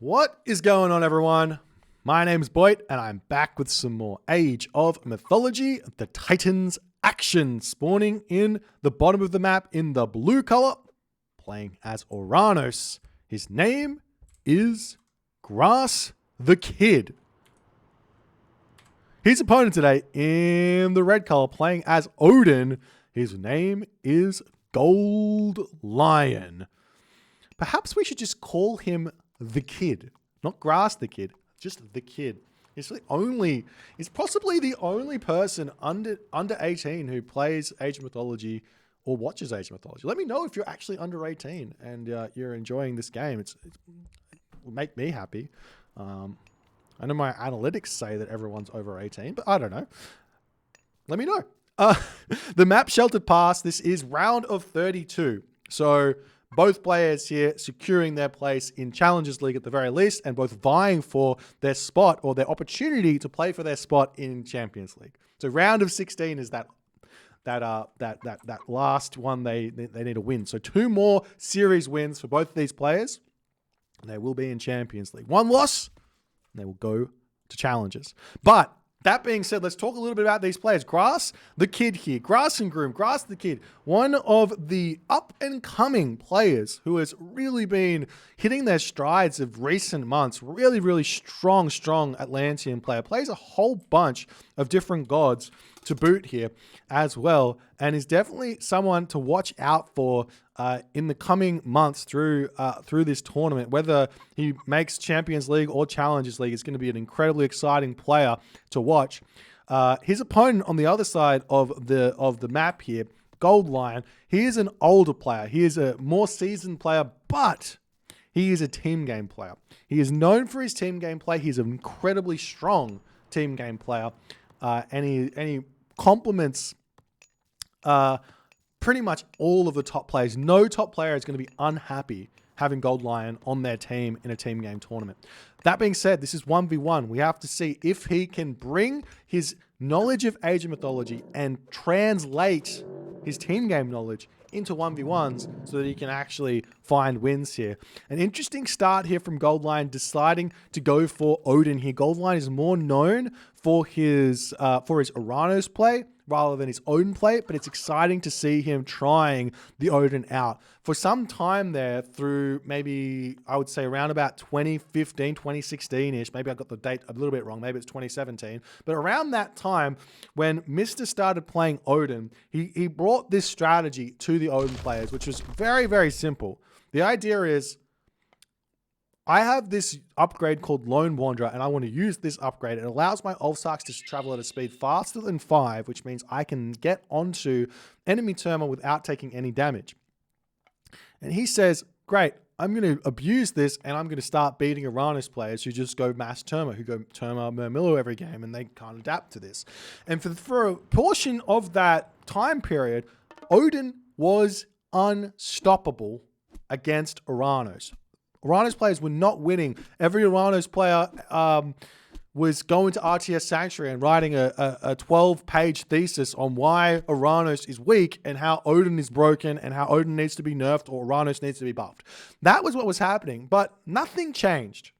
What is going on, everyone? My name's Boit, and I'm back with some more Age of Mythology, the Titans action, spawning in the bottom of the map in the blue color, playing as Oranos. His name is GrassTheKid. His opponent today in the red color, playing as Odin. His name is Gold Lion. Perhaps we should just call him the Kid, not GrassTheKid, just the Kid. He's possibly the only person under 18 who plays Age of Mythology or watches Age of Mythology. Let me know if you're actually under 18 and you're enjoying this game. It will make me happy. I know my analytics say that everyone's over 18, but I don't know. Let me know. The map Sheltered Pass. This is round of 32. So both players here securing their place in Challengers League at the very least, and both vying for their spot or their opportunity to play for their spot in Champions League. So round of 16 is that last one they need to win. So 2 more series wins for both of these players, and they will be in Champions League. 1 loss, and they will go to Challengers. But that being said, let's talk a little bit about these players. GrassTheKid here. Grass and Groom. GrassTheKid. One of the up-and-coming players who has really been hitting their strides of recent months. Really, really strong Atlantean player. Plays a whole bunch of different gods to boot here as well. And is definitely someone to watch out for in the coming months through this tournament. Whether he makes Champions League or Challengers League, it's going to be an incredibly exciting player to watch. His opponent on the other side of the map here, Gold Lion, he is an older player. He is a more seasoned player, but he is a team game player. He is known for his team game play. He's an incredibly strong team game player, and he complements pretty much all of the top players. No top player is going to be unhappy having Gold Lion on their team in a team game tournament. That being said, this is 1v1. We have to see if he can bring his knowledge of Age of Mythology and translate his team game knowledge into 1v1s so that he can actually find wins here. An interesting start here from Gold Lion, deciding to go for Odin here. Gold Lion is more known for his Oranos play rather than his Odin play, but it's exciting to see him trying the Odin out. For some time there, through maybe, I would say around about 2015, 2016-ish, maybe I got the date a little bit wrong, maybe it's 2017, but around that time when Mr. started playing Odin, he brought this strategy to the Odin players, which was very, very simple. The idea is, I have this upgrade called Lone Wanderer, and I want to use this upgrade. It allows my Ulfsarks to travel at a speed faster than 5, which means I can get onto enemy Terma without taking any damage. And he says, great, I'm going to abuse this, and I'm going to start beating Oranos players who just go mass Terma, who go Terma Murmillo every game, and they can't adapt to this. And for a portion of that time period, Odin was unstoppable against Oranos. Oranos players were not winning. Every Oranos player was going to RTS Sanctuary and writing a 12-page thesis on why Oranos is weak and how Odin is broken and how Odin needs to be nerfed or Oranos needs to be buffed. That was what was happening, but nothing changed.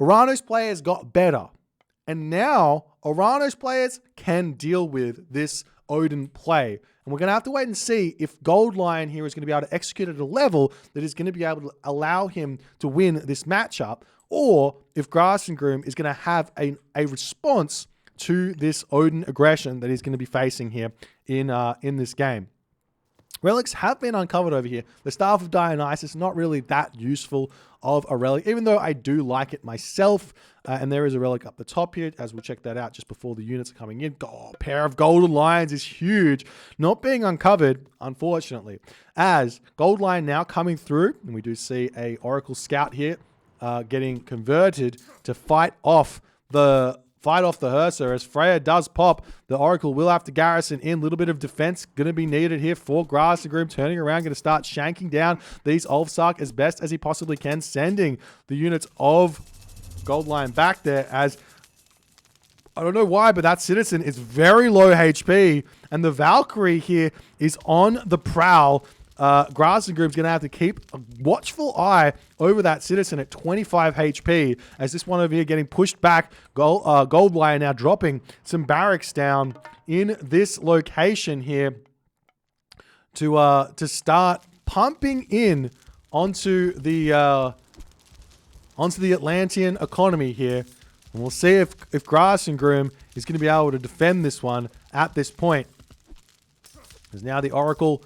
Oranos players got better, and now Oranos players can deal with this Odin play. And we're going to have to wait and see if Gold Lion here is going to be able to execute at a level that is going to be able to allow him to win this matchup, or if Grass and Groom is going to have a response to this Odin aggression that he's going to be facing here in this game. Relics have been uncovered over here. The Staff of Dionysus, not really that useful of a relic, even though I do like it myself. And there is a relic up the top here, as we'll check that out just before the units are coming in. Oh, a pair of Golden Lions is huge. Not being uncovered, unfortunately. As Gold Lion now coming through, and we do see a Oracle Scout here getting converted to fight off the Hersa. As Freya does pop, the Oracle will have to garrison in. A little bit of defense going to be needed here for Grass and Groom, turning around, going to start shanking down these Ulfsark as best as he possibly can, sending the units of Gold Lion back there. As I don't know why, but that citizen is very low HP, and the Valkyrie here is on the prowl Grass and Groom's going to have to keep a watchful eye over that Citizen at 25 HP as this one over here getting pushed back. Gold Lion now dropping some barracks down in this location here to start pumping in onto the Atlantean economy here. And we'll see if Grass and Groom is going to be able to defend this one at this point. Because now the Oracle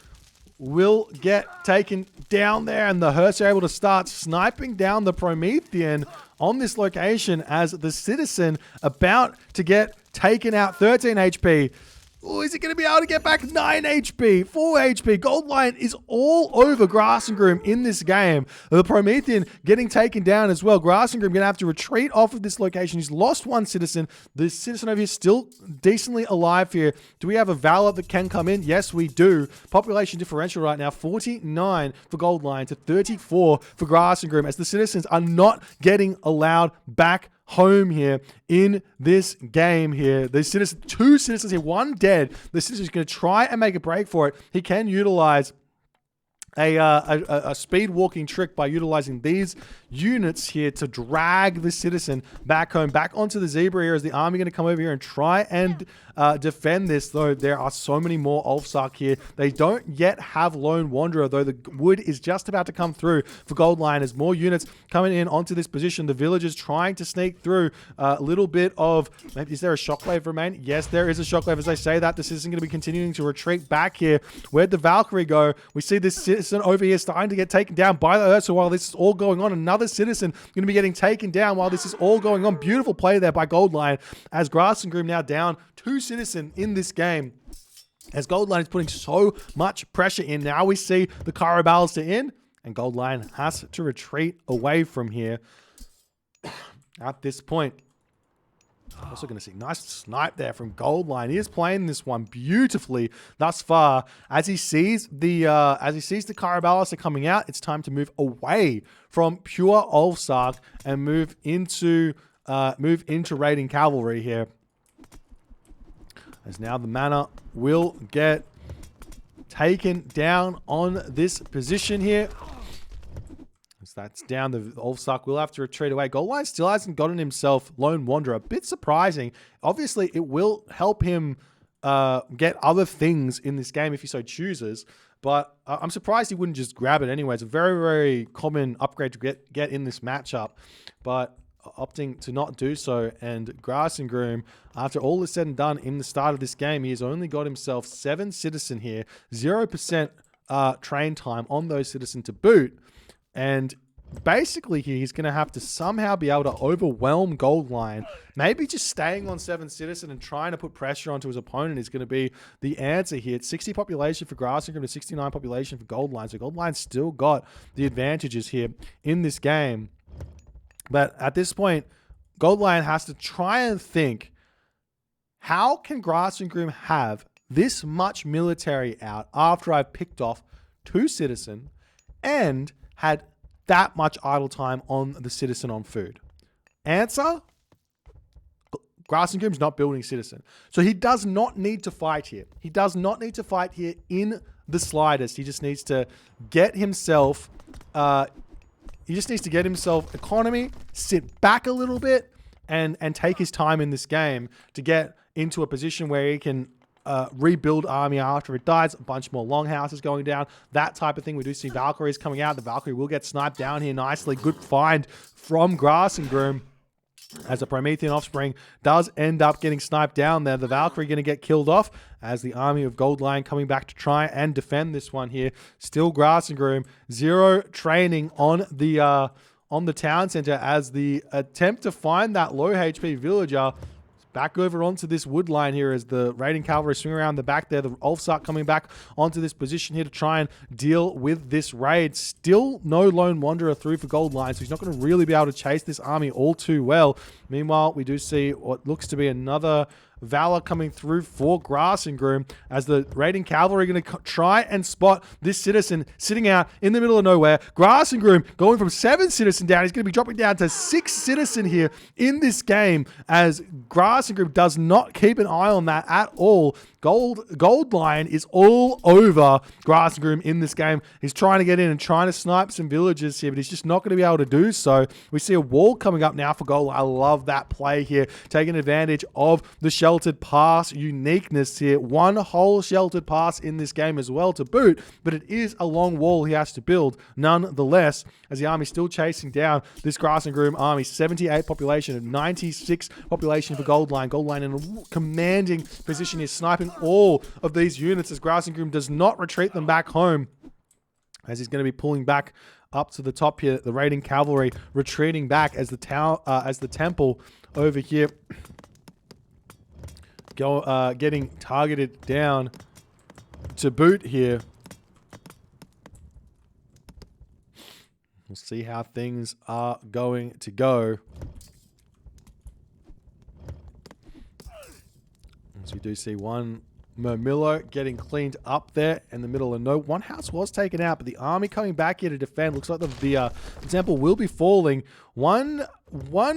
will get taken down there, and the Hearts are able to start sniping down the Promethean on this location as the Citizen about to get taken out. 13 HP. Oh, is it going to be able to get back 9 HP, 4 HP? Gold Lion is all over Grass and Groom in this game. The Promethean getting taken down as well. Grass and Groom going to have to retreat off of this location. He's lost one Citizen. The Citizen over here still decently alive here. Do we have a Valor that can come in? Yes, we do. Population differential right now, 49 for Gold Lion to 34 for Grass and Groom, as the Citizens are not getting allowed back home here in this game here. The Citizen, 2 Citizens here, 1 dead. The Citizen is going to try and make a break for it. He can utilize a speed walking trick by utilizing these units here to drag the Citizen back home, back onto the Zebra here, as the army going to come over here and try and defend this, though there are so many more Ulfsark here. They don't yet have Lone Wanderer, though the wood is just about to come through for Gold Lion as more units coming in onto this position. The villagers trying to sneak through a little bit of, maybe, is there a shockwave remaining? Yes, there is a shockwave. As I say that, the Citizen going to be continuing to retreat back here. Where'd the Valkyrie go? We see this Citizen over here starting to get taken down by the Earth. So while this is all going on, another Citizen going to be getting taken down while this is all going on. Beautiful play there by Gold Lion, as Grass and Groom now down 2 Citizen in this game, as Gold Lion is putting so much pressure in. Now we see the Cairo Ballista in, and Gold Lion has to retreat away from here at this point. Also going to see nice snipe there from Gold Lion. He is playing this one beautifully thus far. As he sees the Cairo Ballista coming out, it's time to move away from pure Ulfsark and move into raiding cavalry here. As now the mana will get taken down on this position here. As that's down, the Ulfsark will have to retreat away. Gold Lion still hasn't gotten himself Lone Wanderer. A bit surprising. Obviously, it will help him get other things in this game if he so chooses. But I'm surprised he wouldn't just grab it anyway. It's a very, very common upgrade to get in this matchup. But opting to not do so, and Grass and Groom, after all is said and done in the start of this game, he has only got himself 7 Citizen here, 0% train time on those Citizen to boot, and basically here he's going to have to somehow be able to overwhelm Gold Lion. Maybe just staying on 7 Citizen and trying to put pressure onto his opponent is going to be the answer here. It's 60 population for Grass and Groom to 69 population for Gold Lion, so Gold Lion's still got the advantages here in this game. But at this point, Gold Lion has to try and think, how can Grass and Groom have this much military out after I've picked off 2 Citizen and had that much idle time on the Citizen on food? Answer: Grass and Groom's not building Citizen. So he does not need to fight here. He does not need to fight here in the slightest. He just needs to get himself... He just needs to get himself economy, sit back a little bit, and take his time in this game to get into a position where he can rebuild army after it dies. A bunch more longhouses going down, that type of thing. We do see Valkyries coming out. The Valkyrie will get sniped down here nicely. Good find from Grass and Groom, as the Promethean offspring does end up getting sniped down there. The Valkyrie going to get killed off as the army of Gold Lion coming back to try and defend this one here. Still Grass and Groom, 0 training on the town center, as the attempt to find that low HP villager back over onto this wood line here, as the raiding cavalry swing around the back there. The Ulfsark coming back onto this position here to try and deal with this raid. Still no Lone Wanderer through for Gold Lion, so he's not going to really be able to chase this army all too well. Meanwhile, we do see what looks to be another Valor coming through for Grass and Groom, as the raiding cavalry are going to try and spot this Citizen sitting out in the middle of nowhere. Grass and Groom going from 7 Citizen down. He's going to be dropping down to 6 Citizen here in this game, as Grass and Groom does not keep an eye on that at all. Gold Lion is all over GrassTheKid in this game. He's trying to get in and trying to snipe some villagers here, but he's just not going to be able to do so. We see a wall coming up now for Gold Lion. I love that play here, taking advantage of the sheltered pass uniqueness here. One whole sheltered pass in this game as well to boot, but it is a long wall he has to build nonetheless, as the army's still chasing down this GrassTheKid army. 78 population and 96 population for Gold Lion. Gold Lion in a commanding position here, sniping all of these units as GrassTheKid does not retreat them back home, as he's going to be pulling back up to the top here. The raiding cavalry retreating back as the temple over here getting targeted down to boot here. We'll see how things are going to go. As we do see one Murmillo getting cleaned up there in the middle of no. One house was taken out, but the army coming back here to defend. Looks like the temple will be falling. One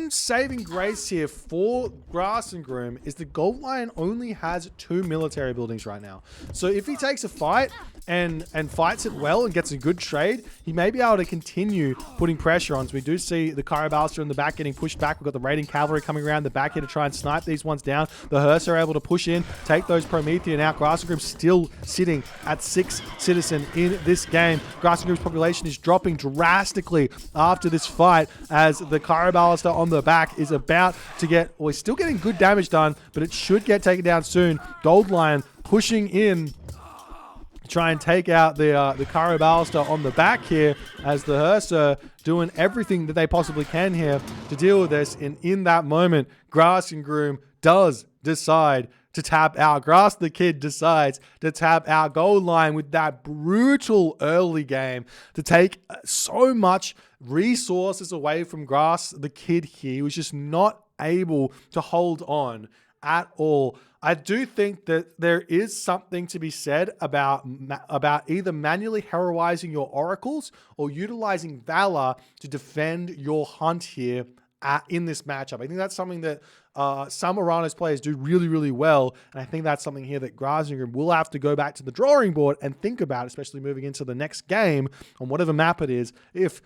saving grace here for GrassTheKid is the Gold Lion only has 2 military buildings right now. So if he takes a fight and fights it well and gets a good trade, he may be able to continue putting pressure on. So we do see the Carabalster in the back getting pushed back. We've got the raiding cavalry coming around the back here to try and snipe these ones down. The Hearse are able to push in, take those Promethean out. GrassTheKid still sitting at 6 citizen in this game. GrassTheKid's population is dropping drastically after this fight, as the Carabalster on the back is about to get, well, he's still getting good damage done, but it should get taken down soon. Gold Lion pushing in to try and take out the Carabalster on the back here, as the Hearse are doing everything that they possibly can here to deal with this. And in that moment, GrassTheKid does decide to tap out. GrassTheKid decides to tap out Gold Lion with that brutal early game to take so much resources away from GrassTheKid here. He was just not able to hold on at all. I do think that there is something to be said about either manually heroizing your oracles or utilizing Valor to defend your hunt here in this matchup. I think that's something that some Oranos players do really, really well. And I think that's something here that GrassTheKid will have to go back to the drawing board and think about, especially moving into the next game on whatever map it is. If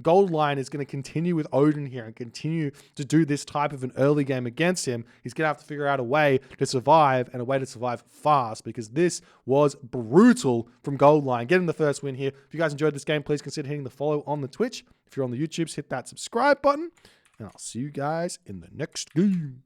Gold Lion is going to continue with Odin here and continue to do this type of an early game against him, he's going to have to figure out a way to survive, and a way to survive fast, because this was brutal from Gold Lion. Getting the first win here. If you guys enjoyed this game, please consider hitting the follow on the Twitch. If you're on the YouTubes, hit that subscribe button, and I'll see you guys in the next game.